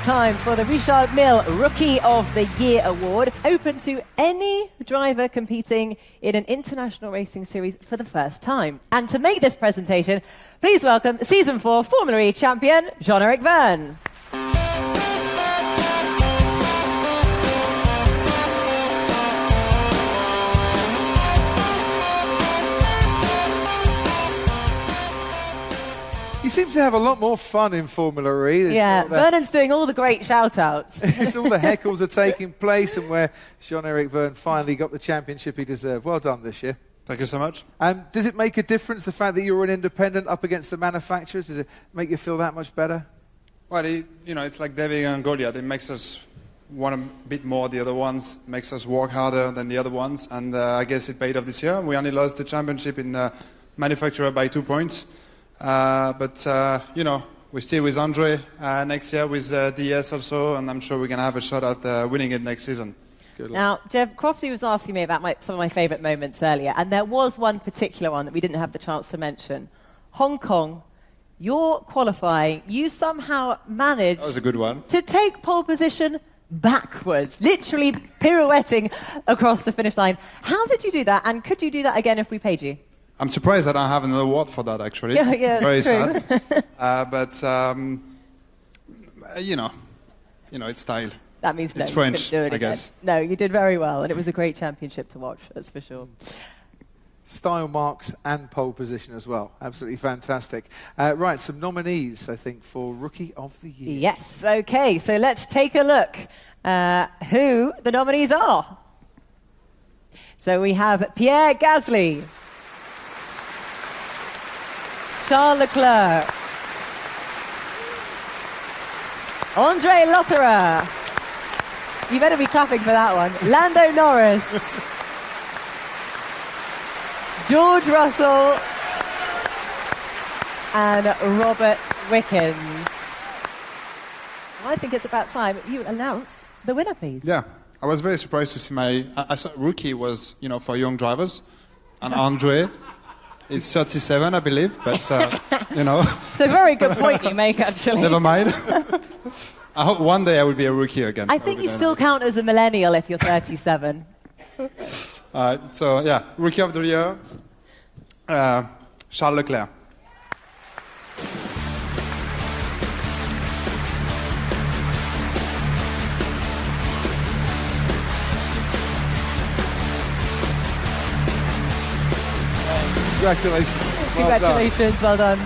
time for the Richard Mille Rookie of the Year Award, open to any driver competing in an international racing series for the first time. And to make this presentation, please welcome Season 4 Formula E champion, Jean-Eric Vergne. You seem to have a lot more fun in Formula E. Yeah, Vernon's doing all the great shout-outs. It's all the heckles are taking place, and where Jean-Eric Vergne finally got the championship he deserved. Well done this year. Thank you so much. Does it make a difference, the fact that you're an independent up against the manufacturers? Does it make you feel that much better? Well, it's like David and Goliath. It makes us want a bit more the other ones, makes us work harder than the other ones, and I guess it paid off this year. We only lost the championship in manufacturer by 2 points. But we're still with Andre next year with DS also, and I'm sure we're going to have a shot at winning it next season. Now, Jev, Crofty was asking me about some of my favourite moments earlier, and there was one particular one that we didn't have the chance to mention. Hong Kong, you're qualifying, you somehow managed That was a good one. to take pole position backwards, literally pirouetting across the finish line. How did you do that, and could you do that again if we paid you? I'm surprised I don't have another award for that, actually. Yeah, very true. sad. But it's style. That means no, It's you French, couldn't do it I again. guess. No, you did very well, and it was a great championship to watch, that's for sure. Style marks and pole position as well. Absolutely fantastic. Right, some nominees, I think, for Rookie of the Year. Yes, okay, so let's take a look who the nominees are. So we have Pierre Gasly, Charles Leclerc, Andre Lotterer, you better be clapping for that one, Lando Norris, George Russell, and Robert Wickens. I think it's about time you announce the winner, please. Yeah, I was very surprised to see I thought Rookie was, for young drivers, and Andre is 37, I believe, but, It's a very good point you make, actually. never mind. I hope one day I will be a rookie again. I think you still count as a millennial if you're 37. So, yeah, Rookie of the Year, Charles Leclerc. Congratulations. Congratulations, well done.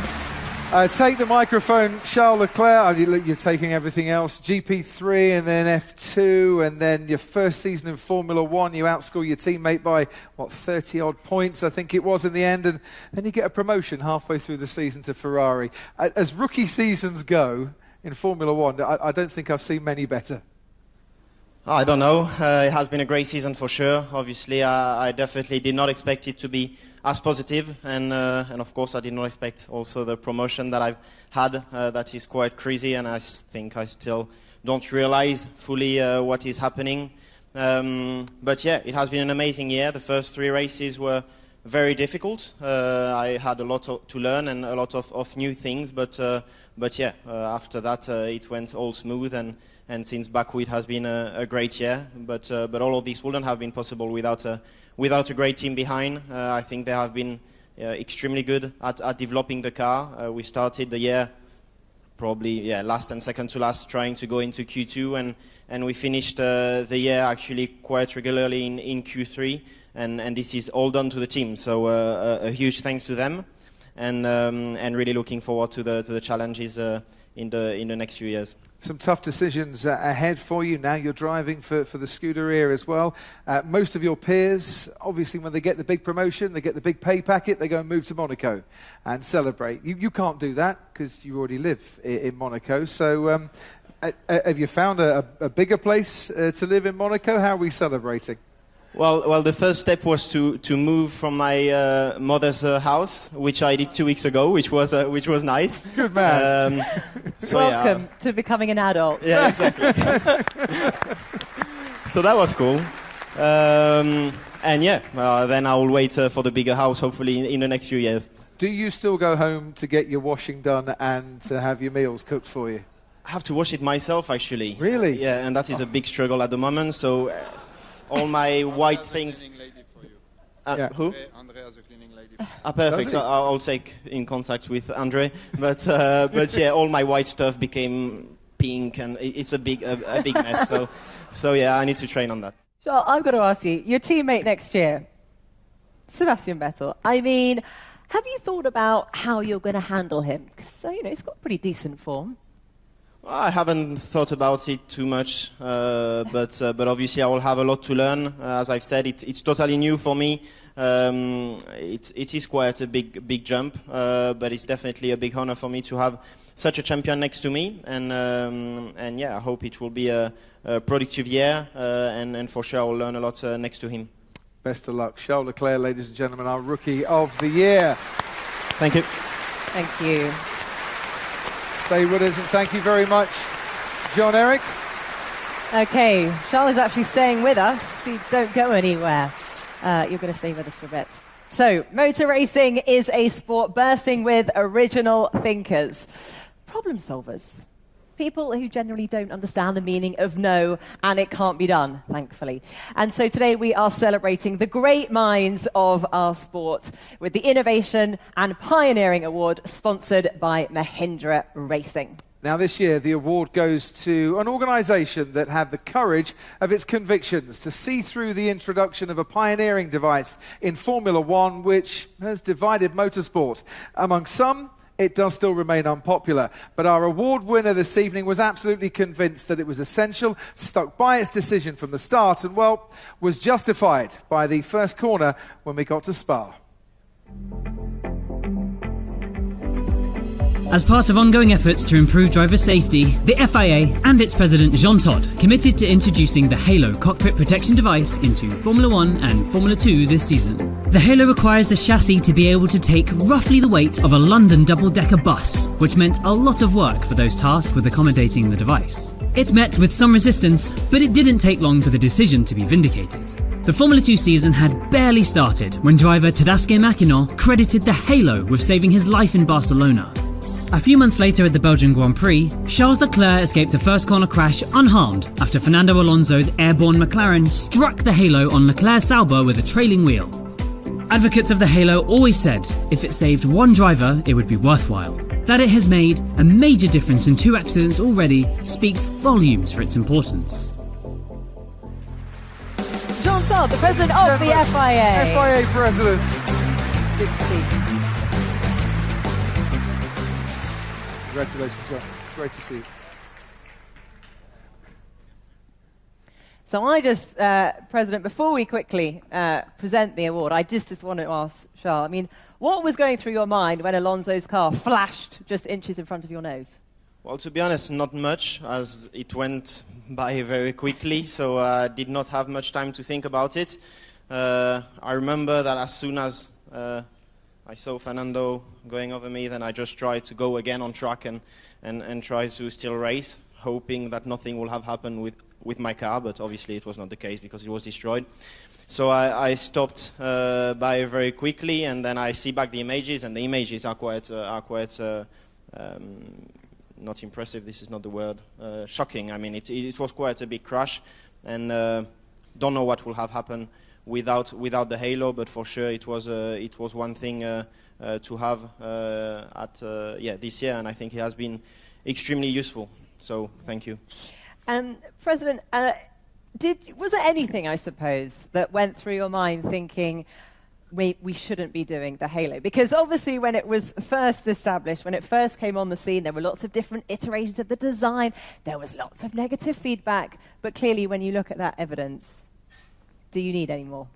Take the microphone, Charles Leclerc. You're taking everything else. GP3 and then F2, and then your first season in Formula 1, you outscore your teammate by, 30-odd points, I think it was in the end, and then you get a promotion halfway through the season to Ferrari. As rookie seasons go in Formula 1, I don't think I've seen many better. I don't know. It has been a great season for sure. Obviously, I definitely did not expect it to be as positive, and of course, I did not expect also the promotion that I've had. That is quite crazy, and I think I still don't realize fully what is happening. But yeah, it has been an amazing year. The first 3 races were very difficult. I had a lot to learn and a lot of new things, but yeah, after that, it went all smooth, and since Baku, it has been a great year. But all of this wouldn't have been possible without a great team behind. I think they have been extremely good at developing the car. We started the year probably last and second to last, trying to go into Q2, and we finished the year actually quite regularly in Q3. And this is all done to the team. So a huge thanks to them, and really looking forward to the challenges in the next few years. Some tough decisions ahead for you. Now you're driving for the Scuderia as well. Most of your peers, obviously, when they get the big promotion, they get the big pay packet, they go and move to Monaco and celebrate. You can't do that because you already live in Monaco. So have you found a bigger place to live in Monaco? How are we celebrating? Well, the first step was to move from my mother's house, which I did 2 weeks ago, which was nice. Good man. Welcome to becoming an adult. Yeah, exactly. So that was cool. And yeah, then I will wait for the bigger house, hopefully in the next few years. Do you still go home to get your washing done and to have your meals cooked for you? I have to wash it myself, actually. Really? Yeah, and that is a big struggle at the moment. So all my white things. Cleaning lady for you. Yeah. Who? Andre has a cleaning lady. Perfect. Does So he? I'll take in contact with Andre. But yeah, all my white stuff became pink, and it's a big mess. So yeah, I need to train on that. Charles, I've got to ask you, your teammate next year, Sebastian Vettel. I mean, have you thought about how you're going to handle him? Because, he's got pretty decent form. Well, I haven't thought about it too much, but obviously I will have a lot to learn. As I've said, it's totally new for me. It is quite a big jump, but it's definitely a big honor for me to have such a champion next to me. And yeah, I hope it will be a productive year, and for sure I'll learn a lot next to him. Best of luck. Charles Leclerc, ladies and gentlemen, our Rookie of the Year. Thank you. Thank you. Stay with us and thank you very much, John-Eric. Okay, Charles is actually staying with us. You don't go anywhere. You're going to stay with us for a bit. So, motor racing is a sport bursting with original thinkers, problem solvers, people who generally don't understand the meaning of no, and it can't be done, thankfully. And so today we are celebrating the great minds of our sport with the Innovation and Pioneering Award sponsored by Mahindra Racing. Now this year, the award goes to an organisation that had the courage of its convictions to see through the introduction of a pioneering device in Formula One, which has divided motorsport. Among some, it does still remain unpopular. But our award winner this evening was absolutely convinced that it was essential, stuck by its decision from the start, and, well, was justified by the first corner when we got to Spa. As part of ongoing efforts to improve driver safety, the FIA and its president Jean Todt committed to introducing the Halo cockpit protection device into Formula 1 and Formula 2 this season. The Halo requires the chassis to be able to take roughly the weight of a London double-decker bus, which meant a lot of work for those tasked with accommodating the device. It met with some resistance, but it didn't take long for the decision to be vindicated. The Formula 2 season had barely started when driver Tadej Pogačar credited the Halo with saving his life in Barcelona. A few months later at the Belgian Grand Prix, Charles Leclerc escaped a first corner crash unharmed after Fernando Alonso's airborne McLaren struck the Halo on Leclerc's Sauber with a trailing wheel. Advocates of the Halo always said if it saved one driver, it would be worthwhile. That it has made a major difference in 2 accidents already speaks volumes for its importance. Jean Todt, the president of the FIA. FIA president. Good to see. Congratulations, John. Great to see you. So I just, President, before we quickly present the award, I just want to ask Charles, I mean, what was going through your mind when Alonso's car flashed just inches in front of your nose? Well, to be honest, not much, as it went by very quickly, so I did not have much time to think about it. I remember that as soon as I saw Fernando going over me, then I just tried to go again on track and try to still race, hoping that nothing will have happened with my car, but obviously it was not the case because it was destroyed. So I stopped by very quickly, and then I see back the images, and the images are quite not impressive, this is not the word, shocking. I mean, it was quite a big crash, and don't know what will have happened without the Halo, but for sure it was one thing to have this year, and I think it has been extremely useful. So thank you. And President, was there anything, I suppose, that went through your mind thinking we shouldn't be doing the Halo? Because obviously when it was first established, when it first came on the scene, there were lots of different iterations of the design, there was lots of negative feedback, but clearly when you look at that evidence, do you need any more?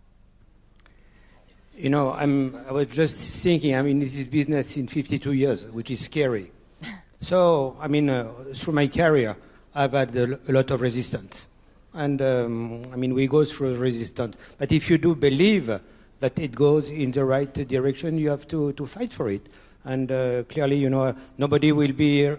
You know, I was just thinking, I mean, this is business in 52 years, which is scary. So, I mean, through my career, I've had a lot of resistance. And, I mean, we go through resistance. But if you do believe that it goes in the right direction, you have to fight for it. And clearly, you know, nobody will be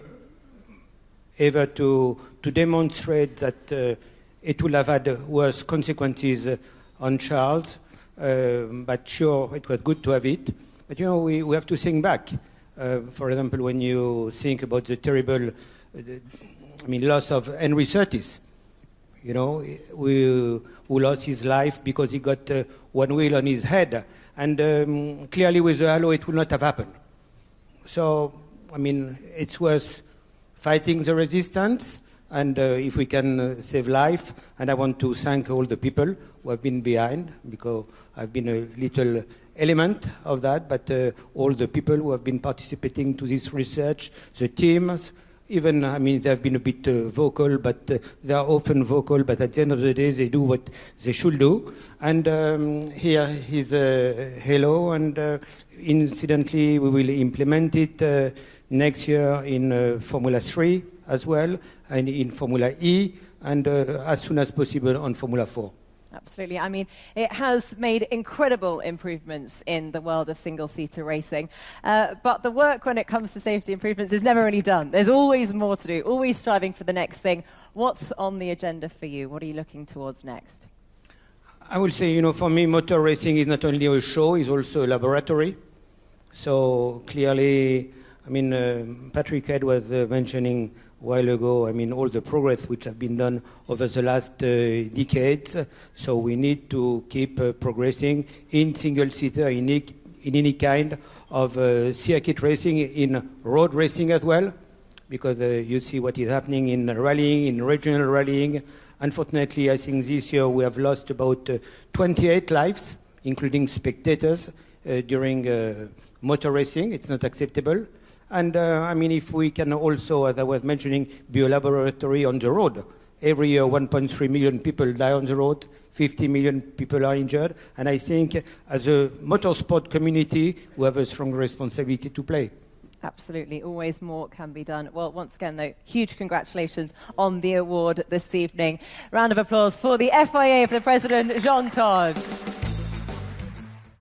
able to demonstrate that it will have had worse consequences on Charles, but sure, it was good to have it. But, you know, we have to think back. For example, when you think about the terrible loss of Henry Curtis. You know, who lost his life because he got one wheel on his head. And clearly with the Halo, it would not have happened. So, I mean, it's worth fighting the resistance, and if we can save life. And I want to thank all the people who have been behind, because I've been a little element of that, but all the people who have been participating to this research, the teams, even, I mean, they have been a bit vocal, but they are often vocal, but at the end of the day, they do what they should do. And here is Halo, and incidentally, we will implement it next year in Formula 3 as well, and in Formula E, and as soon as possible on Formula 4. Absolutely. I mean, it has made incredible improvements in the world of single-seater racing. But the work when it comes to safety improvements is never really done. There's always more to do, always striving for the next thing. What's on the agenda for you? What are you looking towards next? I will say, you know, for me, motor racing is not only a show, it's also a laboratory. So clearly, I mean, Patrick Head was mentioning a while ago, I mean, all the progress which have been done over the last decades. So we need to keep progressing in single-seater, in any kind of circuit racing, in road racing as well, because you see what is happening in rallying, in regional rallying. Unfortunately, I think this year we have lost about 28 lives, including spectators, during motor racing. It's not acceptable. And I mean, if we can also, as I was mentioning, be a laboratory on the road. Every year, 1.3 million people die on the road, 50 million people are injured. And I think as a motorsport community, we have a strong responsibility to play. Absolutely. Always more can be done. Well, once again, though, huge congratulations on the award this evening. Round of applause for the FIA, for the President, Jean Todt.